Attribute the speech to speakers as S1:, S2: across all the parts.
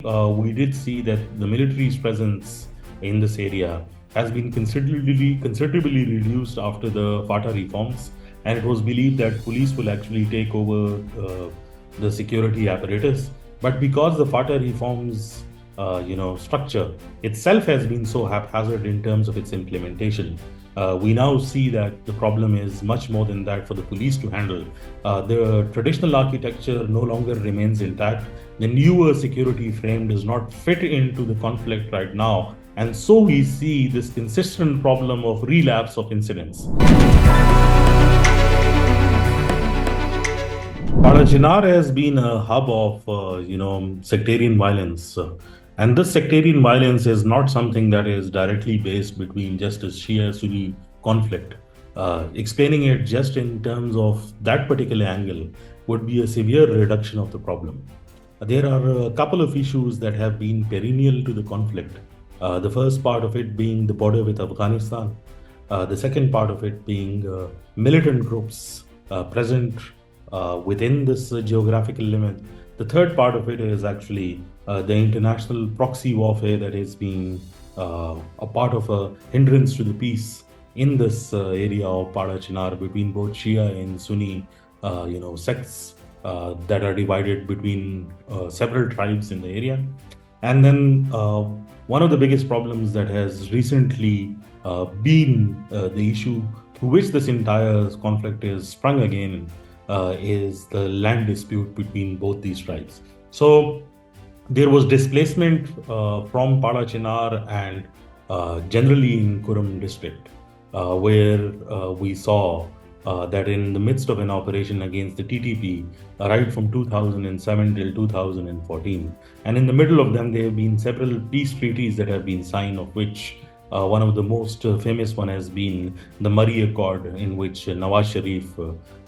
S1: We did see that the military's presence in this area has been considerably reduced after the FATA reforms, and it was believed that police will actually take over the security apparatus. But because the FATA reforms, structure itself has been so haphazard in terms of its implementation, we now see that the problem is much more than that for the police to handle. The traditional architecture no longer remains intact. The newer security frame does not fit into the conflict right now. And so we see this consistent problem of relapse of incidents. Parachinar has been a hub of, sectarian violence. And this sectarian violence is not something that is directly based between just a Shia-Sunni conflict. Explaining it just in terms of that particular angle would be a severe reduction of the problem. There are a couple of issues that have been perennial to the conflict. The first part of it being the border with Afghanistan. The second part of it being militant groups present within this geographical limit. The third part of it is actually the international proxy warfare that is being a part of a hindrance to the peace in this area of Parachinar between both Shia and Sunni, sects that are divided between several tribes in the area. And then one of the biggest problems that has recently been the issue through which this entire conflict is sprung again is the land dispute between both these tribes. So there was displacement from Parachinar and generally in Kurum district, where we saw that in the midst of an operation against the TTP, right from 2007 till 2014, and in the middle of them, there have been several peace treaties that have been signed, of which one of the most famous one has been the Murray Accord, in which Nawaz Sharif,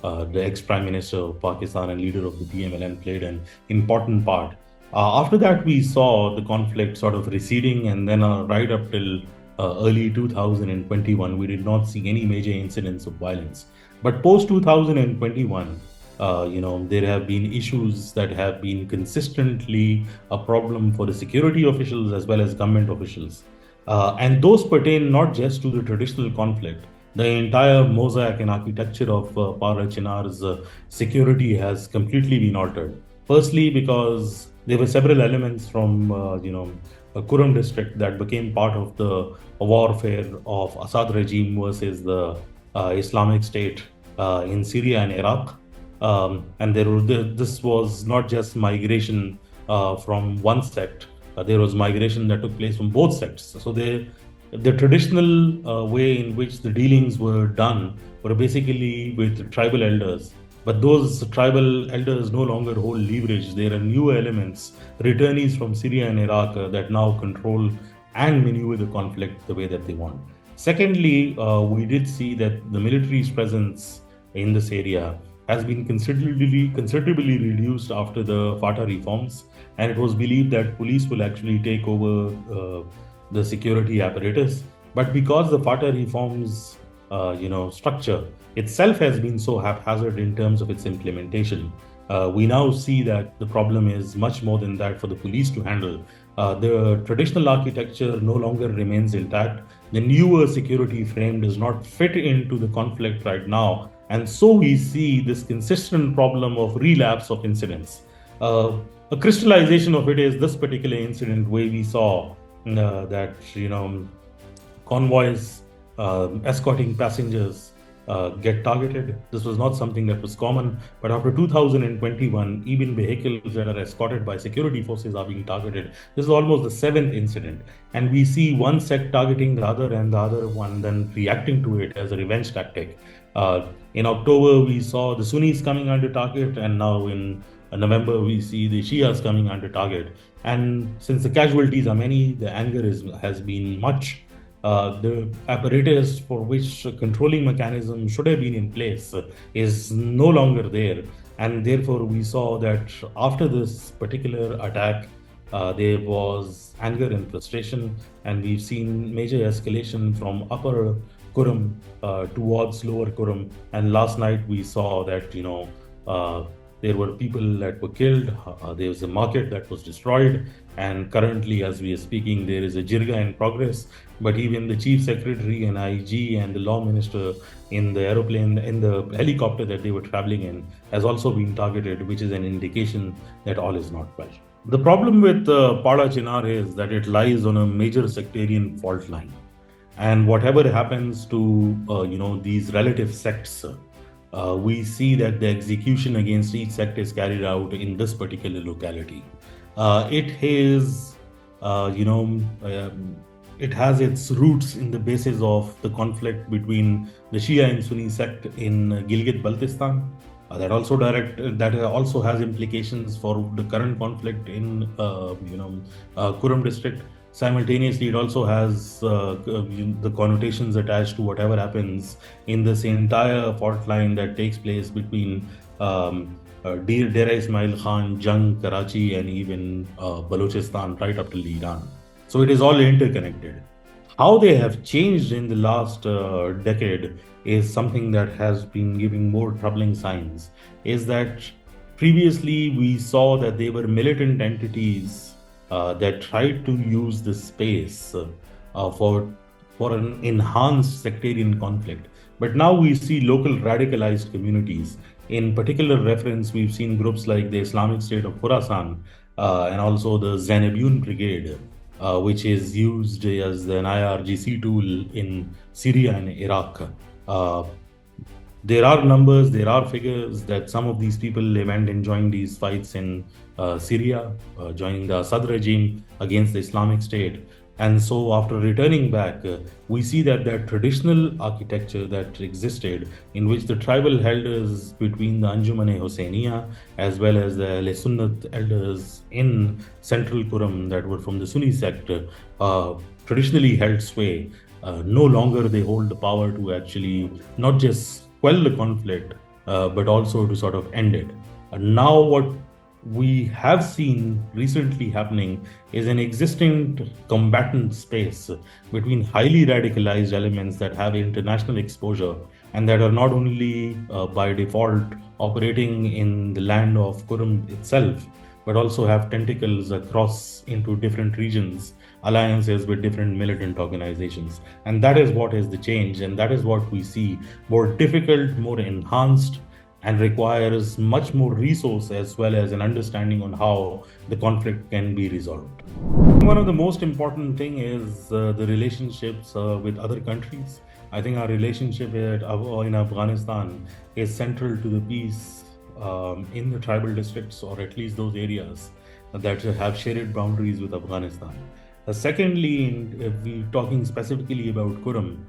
S1: the ex-Prime Minister of Pakistan and leader of the PMLN, played an important part. After that, we saw the conflict sort of receding, and then right up till early 2021, we did not see any major incidents of violence. But post 2021, there have been issues that have been consistently a problem for the security officials as well as government officials. And those pertain not just to the traditional conflict. The entire mosaic and architecture of Parachinar's security has completely been altered. Firstly, because there were several elements from, Kurum district that became part of the warfare of Assad regime versus the Islamic State in Syria and Iraq. And this was not just migration from one sect. There was migration that took place from both sects. So the traditional way in which the dealings were done were basically with tribal elders. But those tribal elders no longer hold leverage. There are new elements, returnees from Syria and Iraq that now control and maneuver the conflict the way that they want. Secondly, we did see that the military's presence in this area has been considerably reduced after the FATA reforms, and it was believed that police will actually take over the security apparatus. But because the FATA reforms, structure itself has been so haphazard in terms of its implementation, we now see that the problem is much more than that for the police to handle. The traditional architecture no longer remains intact. The newer security frame does not fit into the conflict right now. And so we see this consistent problem of relapse of incidents. A crystallization of it is this particular incident where we saw that, convoys escorting passengers get targeted. This was not something that was common, but after 2021, even vehicles that are escorted by security forces are being targeted. This is almost the seventh incident, and we see one sect targeting the other and the other one then reacting to it as a revenge tactic. In October, we saw the Sunnis coming under target, and now in November, we see the Shias coming under target. And since the casualties are many, the anger has been much. The apparatus for which controlling mechanism should have been in place is no longer there. And therefore, we saw that after this particular attack, there was anger and frustration, and we've seen major escalation from upper Kurum towards lower Kurum. And last night, we saw that, there were people that were killed. There was a market that was destroyed. And currently, as we are speaking, there is a jirga in progress. But even the chief secretary and IG and the law minister in the aeroplane, in the helicopter that they were traveling in, has also been targeted, which is an indication that all is not well. The problem with Parachinar is that it lies on a major sectarian fault line, and whatever happens to these relative sects, we see that the execution against each sect is carried out in this particular locality. It has, you know, it has its roots in the basis of the conflict between the Shia and Sunni sect in Gilgit-Baltistan. That also has implications for the current conflict in Kurum district. Simultaneously, it also has the connotations attached to whatever happens in this entire fault line that takes place between Dera Ismail Khan, Jung, Karachi, and even Balochistan, right up till Iran. So it is all interconnected. How they have changed in the last decade is something that has been giving more troubling signs. Is that previously we saw that they were militant entities that tried to use this space for an enhanced sectarian conflict. But now we see local radicalized communities. In particular reference, we've seen groups like the Islamic State of Khorasan and also the Zainabiyun Brigade, which is used as an IRGC tool in Syria and Iraq. There are numbers, there are figures that some of these people went and joined these fights in Syria, joining the Assad regime against the Islamic State. And so after returning back, we see that that traditional architecture that existed, in which the tribal elders between the Anjuman-e Hosseiniya as well as the Ahl Sunnat elders in central Kurum that were from the Sunni sect, traditionally held sway. No longer they hold the power to actually not just quell the conflict, but also to sort of end it. And now what we have seen recently happening is an existing combatant space between highly radicalized elements that have international exposure and that are not only by default operating in the land of Kurum itself, but also have tentacles across into different regions, alliances with different militant organizations. And that is what is the change, and that is what we see more difficult, more enhanced, and requires much more resource as well as an understanding on how the conflict can be resolved. One of the most important thing is the relationships with other countries. I think our relationship in Afghanistan is central to the peace in the tribal districts, or at least those areas that have shared boundaries with Afghanistan. Secondly, if we're talking specifically about Kurum,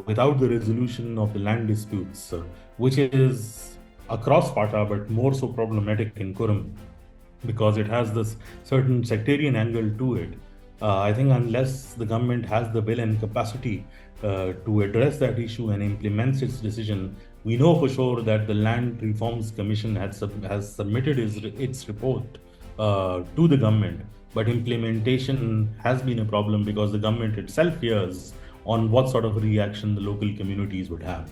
S1: without the resolution of the land disputes, which is across Pata, but more so problematic in Kurum, because it has this certain sectarian angle to it. I think unless the government has the will and capacity to address that issue and implements its decision, we know for sure that the Land Reforms Commission has submitted its report to the government, but implementation has been a problem because the government itself fears on what sort of reaction the local communities would have.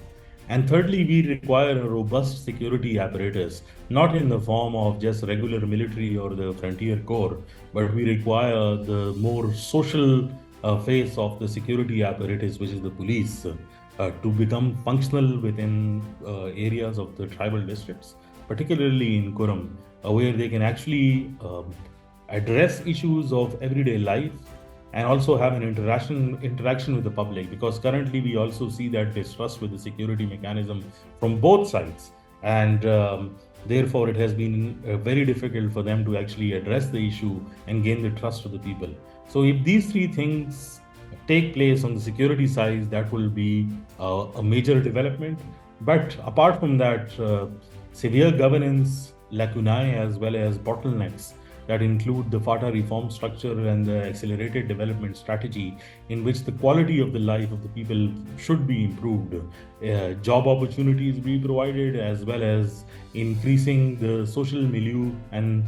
S1: And thirdly, we require a robust security apparatus, not in the form of just regular military or the frontier corps, but we require the more social face of the security apparatus, which is the police, to become functional within areas of the tribal districts, particularly in Kurum, where they can actually address issues of everyday life and also have an interaction with the public, because currently we also see that distrust with the security mechanism from both sides, and therefore it has been very difficult for them to actually address the issue and gain the trust of the people. So if these three things take place on the security side, that will be a major development. But apart from that, severe governance lacunae as well as bottlenecks that include the FATA reform structure and the accelerated development strategy, in which the quality of the life of the people should be improved, job opportunities be provided, as well as increasing the social milieu and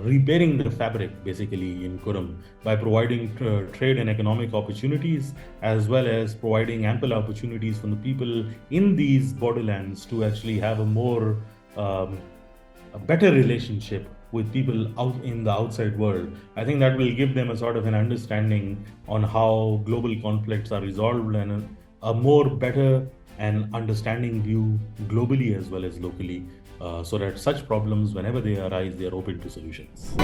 S1: repairing the fabric basically in Kurum by providing trade and economic opportunities, as well as providing ample opportunities for the people in these borderlands to actually have a more a better relationship with people out in the outside world. I think that will give them a sort of an understanding on how global conflicts are resolved, and a more better and understanding view globally as well as locally, so that such problems, whenever they arise, they are open to solutions.